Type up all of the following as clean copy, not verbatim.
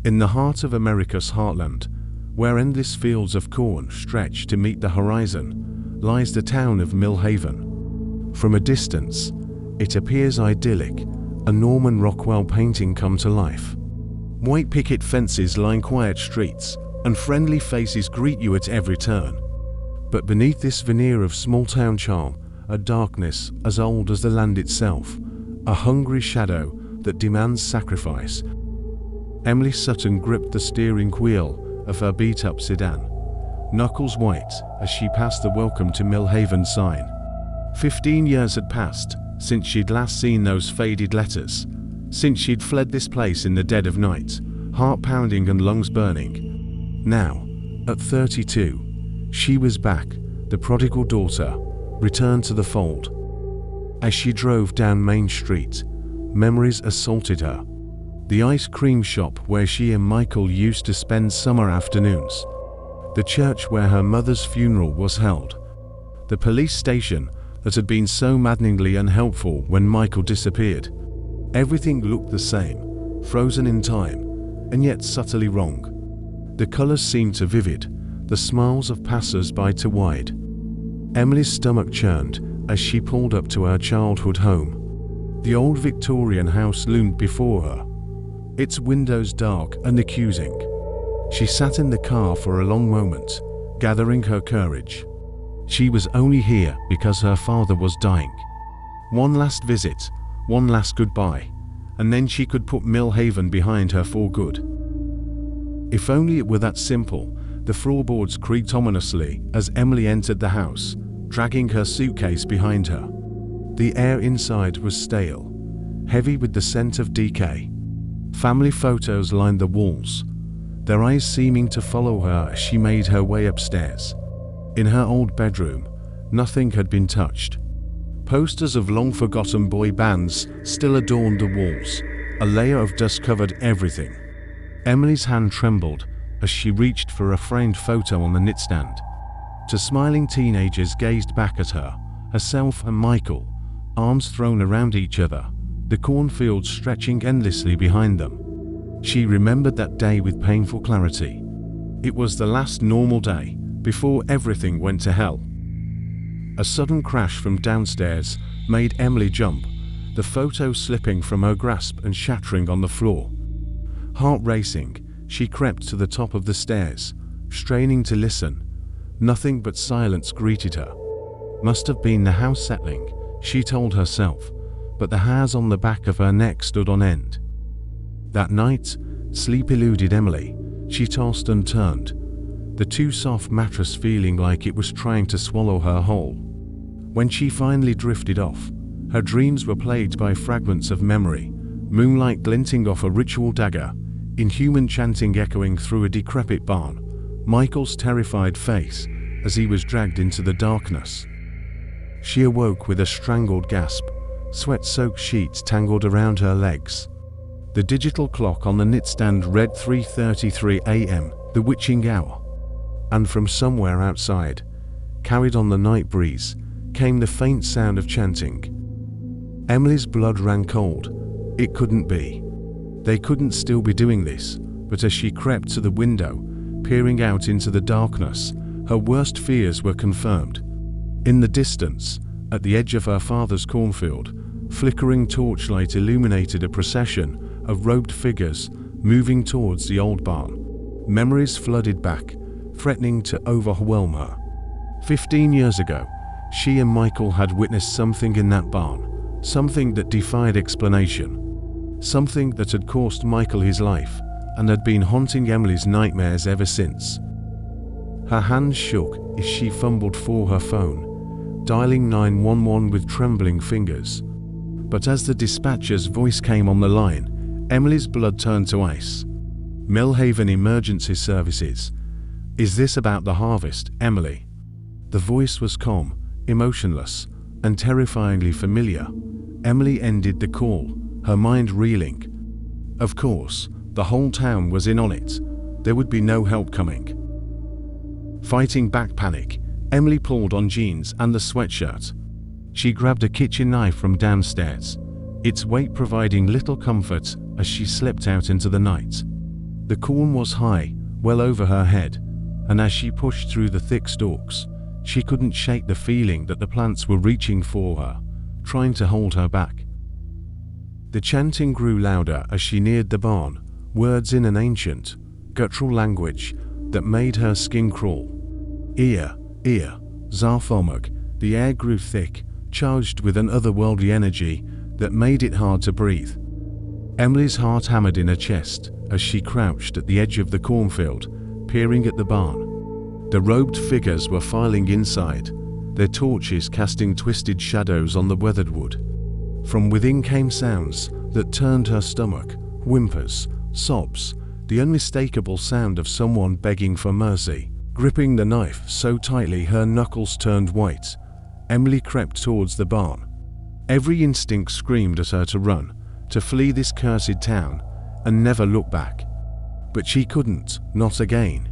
In the heart of America's heartland, where endless fields of corn stretch to meet the horizon, lies the town of Millhaven. From a distance, it appears idyllic, a Norman Rockwell painting come to life. White picket fences line quiet streets, and friendly faces greet you at every turn. But beneath this veneer of small-town charm, a darkness as old as the land itself, a hungry shadow that demands sacrifice. Emily Sutton gripped the steering wheel of her beat-up sedan, knuckles white as she passed the "Welcome to Millhaven" sign. 15 years had passed since she'd last seen those faded letters, since she'd fled this place in the dead of night, heart pounding and lungs burning. Now, at 32, she was back, the prodigal daughter, returned to the fold. As she drove down Main Street, memories assaulted her. The ice cream shop where she and Michael used to spend summer afternoons. The church where her mother's funeral was held. The police station that had been so maddeningly unhelpful when Michael disappeared. Everything looked the same, frozen in time, and yet subtly wrong. The colors seemed too vivid, the smiles of passers-by too wide. Emily's stomach churned as she pulled up to her childhood home. The old Victorian house loomed before her, its windows dark and accusing. She sat in the car for a long moment, gathering her courage. She was only here because her father was dying. One last visit, one last goodbye, and then she could put Millhaven behind her for good. If only it were that simple. The floorboards creaked ominously as Emily entered the house, dragging her suitcase behind her. The air inside was stale, heavy with the scent of decay. Family photos lined the walls, their eyes seeming to follow her as she made her way upstairs. In her old bedroom, nothing had been touched. Posters of long-forgotten boy bands still adorned the walls. A layer of dust covered everything. Emily's hand trembled as she reached for a framed photo on the nightstand. Two smiling teenagers gazed back at her, herself and Michael, arms thrown around each other, the cornfields stretching endlessly behind them. She remembered that day with painful clarity. It was the last normal day, before everything went to hell. A sudden crash from downstairs made Emily jump, the photo slipping from her grasp and shattering on the floor. Heart racing, she crept to the top of the stairs, straining to listen. Nothing but silence greeted her. Must have been the house settling, she told herself, but the hairs on the back of her neck stood on end. That night, sleep eluded Emily. She tossed and turned, the too soft mattress feeling like it was trying to swallow her whole. When she finally drifted off, her dreams were plagued by fragments of memory, moonlight glinting off a ritual dagger, inhuman chanting echoing through a decrepit barn, Michael's terrified face as he was dragged into the darkness. She awoke with a strangled gasp, sweat-soaked sheets tangled around her legs. The digital clock on the nightstand read 3:33 a.m., the witching hour. And from somewhere outside, carried on the night breeze, came the faint sound of chanting. Emily's blood ran cold. It couldn't be. They couldn't still be doing this, but as she crept to the window, peering out into the darkness, her worst fears were confirmed. In the distance, at the edge of her father's cornfield, flickering torchlight illuminated a procession of robed figures moving towards the old barn. Memories flooded back, threatening to overwhelm her. 15 years ago, she and Michael had witnessed something in that barn, something that defied explanation, something that had cost Michael his life and had been haunting Emily's nightmares ever since. Her hands shook as she fumbled for her phone, dialing 911 with trembling fingers. But as the dispatcher's voice came on the line, Emily's blood turned to ice. Millhaven Emergency Services. Is this about the harvest, Emily? The voice was calm, emotionless, and terrifyingly familiar. Emily ended the call, her mind reeling. Of course, the whole town was in on it. There would be no help coming. Fighting back panic, Emily pulled on jeans and the sweatshirt. She grabbed a kitchen knife from downstairs, its weight providing little comfort as she slipped out into the night. The corn was high, well over her head, and as she pushed through the thick stalks, she couldn't shake the feeling that the plants were reaching for her, trying to hold her back. The chanting grew louder as she neared the barn, words in an ancient, guttural language that made her skin crawl. Ear, Xoth-Ommog. The air grew thick, charged with an otherworldly energy that made it hard to breathe. Emily's heart hammered in her chest as she crouched at the edge of the cornfield, peering at the barn. The robed figures were filing inside, their torches casting twisted shadows on the weathered wood. From within came sounds that turned her stomach, whimpers, sobs, the unmistakable sound of someone begging for mercy. Gripping the knife so tightly her knuckles turned white, Emily crept towards the barn. Every instinct screamed at her to run, to flee this cursed town, and never look back. But she couldn't, not again.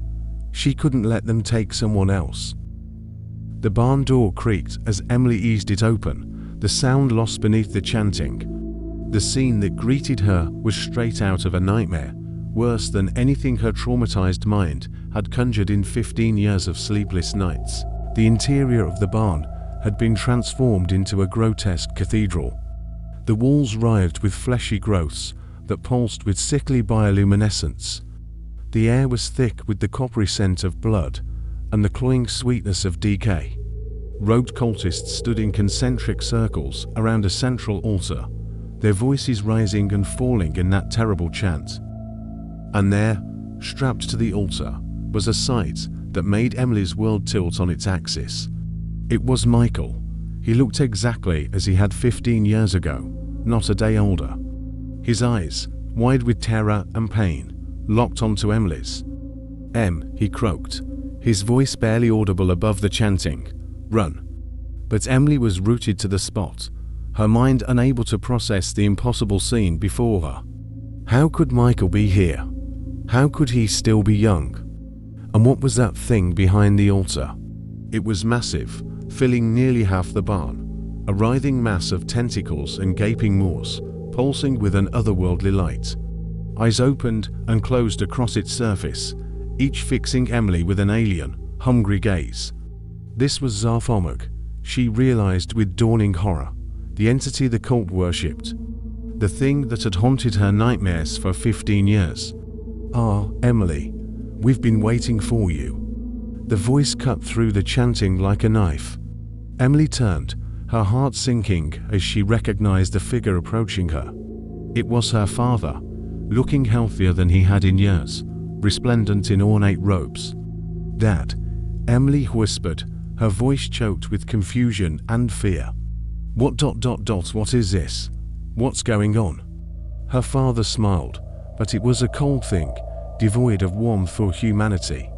She couldn't let them take someone else. The barn door creaked as Emily eased it open, the sound lost beneath the chanting. The scene that greeted her was straight out of a nightmare, worse than anything her traumatized mind had conjured in 15 years of sleepless nights. The interior of the barn had been transformed into a grotesque cathedral. The walls writhed with fleshy growths that pulsed with sickly bioluminescence. The air was thick with the coppery scent of blood and the cloying sweetness of decay. Robed cultists stood in concentric circles around a central altar, their voices rising and falling in that terrible chant. And there, strapped to the altar, was a sight that made Emily's world tilt on its axis. It was Michael. He looked exactly as he had 15 years ago, not a day older. His eyes, wide with terror and pain, locked onto Emily's. He croaked, his voice barely audible above the chanting. Run. But Emily was rooted to the spot, her mind unable to process the impossible scene before her. How could Michael be here? How could he still be young? And what was that thing behind the altar? It was massive, filling nearly half the barn, a writhing mass of tentacles and gaping maws, pulsing with an otherworldly light. Eyes opened and closed across its surface, each fixing Emily with an alien, hungry gaze. This was Xoth-Ommog, she realized with dawning horror, the entity the cult worshipped, the thing that had haunted her nightmares for 15 years. Ah, Emily, we've been waiting for you. The voice cut through the chanting like a knife. Emily turned, her heart sinking as she recognized the figure approaching her. It was her father, looking healthier than he had in years, resplendent in ornate robes. Dad, Emily whispered, her voice choked with confusion and fear. What is this? What's going on? Her father smiled, but it was a cold thing, devoid of warmth or humanity.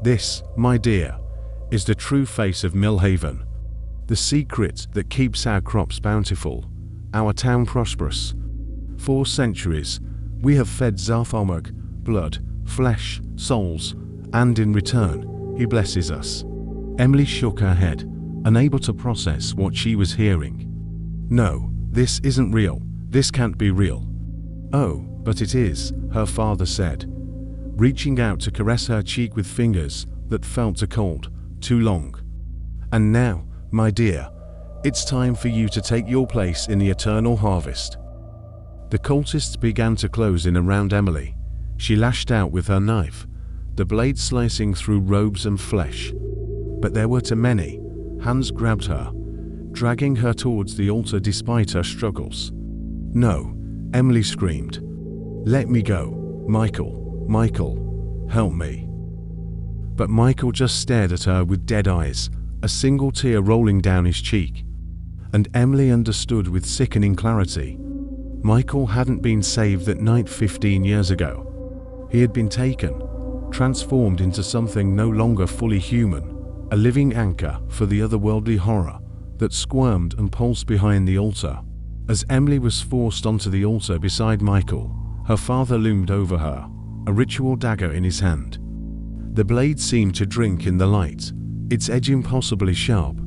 This, my dear, is the true face of Millhaven, the secret that keeps our crops bountiful, our town prosperous. For centuries, we have fed Xoth-Ommog blood, flesh, souls, and in return, he blesses us. Emily shook her head, unable to process what she was hearing. No, this isn't real. This can't be real. Oh, but it is, her father said, reaching out to caress her cheek with fingers that felt too cold, too long. And now, my dear, it's time for you to take your place in the eternal harvest. The cultists began to close in around Emily. She lashed out with her knife, the blade slicing through robes and flesh. But there were too many. Hands grabbed her, dragging her towards the altar despite her struggles. No, Emily screamed. Let me go, Michael, help me. But Michael just stared at her with dead eyes, a single tear rolling down his cheek. And Emily understood with sickening clarity. Michael hadn't been saved that night 15 years ago. He had been taken, transformed into something no longer fully human, a living anchor for the otherworldly horror that squirmed and pulsed behind the altar. As Emily was forced onto the altar beside Michael, her father loomed over her, a ritual dagger in his hand. The blade seemed to drink in the light, its edge impossibly sharp.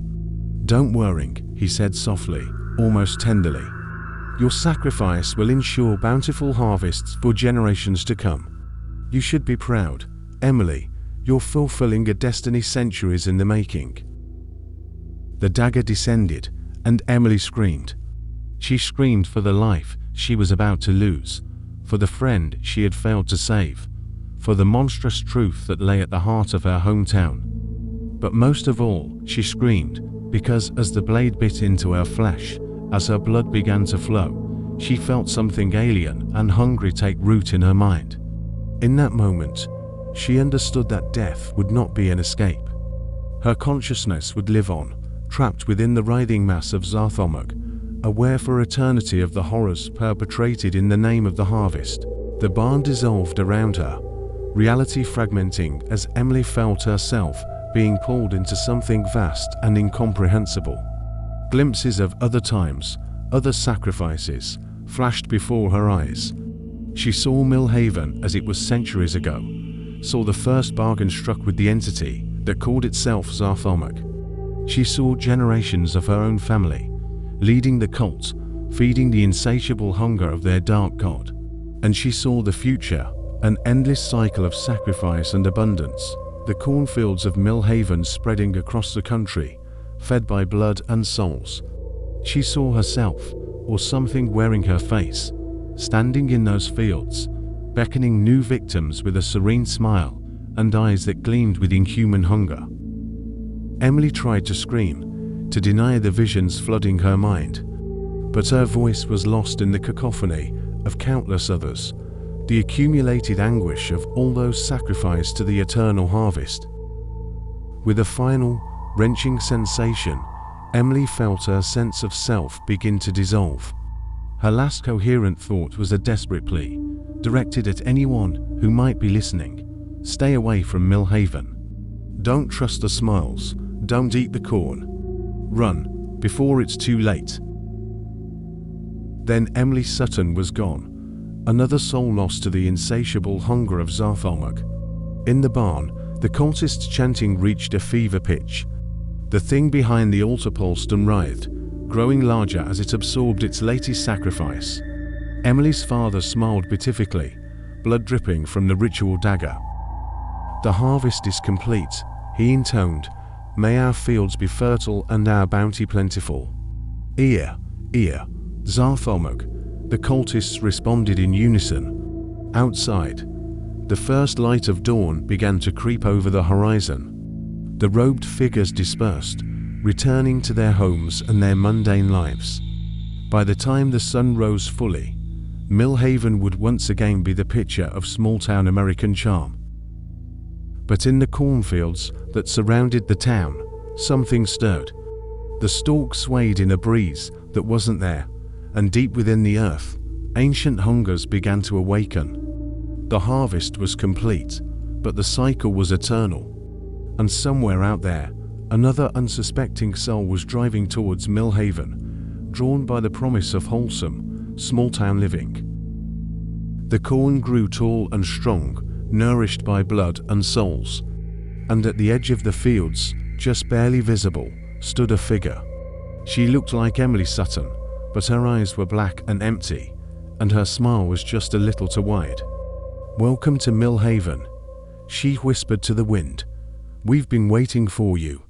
Don't worry, he said softly, almost tenderly. Your sacrifice will ensure bountiful harvests for generations to come. You should be proud, Emily. You're fulfilling a destiny centuries in the making." The dagger descended, and Emily screamed. She screamed for the life she was about to lose, for the friend she had failed to save, for the monstrous truth that lay at the heart of her hometown. But most of all, she screamed because as the blade bit into her flesh, as her blood began to flow, she felt something alien and hungry take root in her mind. In that moment, she understood that death would not be an escape. Her consciousness would live on, trapped within the writhing mass of Xoth-Ommog, aware for eternity of the horrors perpetrated in the name of the harvest. The barn dissolved around her, reality fragmenting as Emily felt herself being pulled into something vast and incomprehensible. Glimpses of other times, other sacrifices, flashed before her eyes. She saw Millhaven as it was centuries ago, saw the first bargain struck with the entity that called itself Xoth-Ommog. She saw generations of her own family, leading the cult, feeding the insatiable hunger of their dark god. And she saw the future, an endless cycle of sacrifice and abundance, the cornfields of Millhaven spreading across the country, fed by blood and souls. She saw herself, or something wearing her face, standing in those fields, beckoning new victims with a serene smile and eyes that gleamed with inhuman hunger. Emily tried to scream, to deny the visions flooding her mind, but her voice was lost in the cacophony of countless others, the accumulated anguish of all those sacrificed to the eternal harvest. With a final, wrenching sensation, Emily felt her sense of self begin to dissolve. Her last coherent thought was a desperate plea, directed at anyone who might be listening. Stay away from Millhaven. Don't trust the smiles. Don't eat the corn. Run, before it's too late. Then Emily Sutton was gone, another soul lost to the insatiable hunger of Xoth-Ommog. In the barn, the cultists' chanting reached a fever pitch. The thing behind the altar pulsed and writhed, growing larger as it absorbed its latest sacrifice. Emily's father smiled beatifically, blood dripping from the ritual dagger. "The harvest is complete," he intoned. "May our fields be fertile and our bounty plentiful." "Ear, ear, Xoth-Ommog," the cultists responded in unison. Outside, the first light of dawn began to creep over the horizon. The robed figures dispersed, returning to their homes and their mundane lives. By the time the sun rose fully, Millhaven would once again be the picture of small-town American charm. But in the cornfields that surrounded the town, something stirred. The stalk swayed in a breeze that wasn't there, and deep within the earth, ancient hungers began to awaken. The harvest was complete, but the cycle was eternal. And somewhere out there, another unsuspecting soul was driving towards Millhaven, drawn by the promise of wholesome, small-town living. The corn grew tall and strong, nourished by blood and souls. And at the edge of the fields, just barely visible, stood a figure. She looked like Emily Sutton, but her eyes were black and empty, and her smile was just a little too wide. "Welcome to Millhaven," she whispered to the wind. "We've been waiting for you."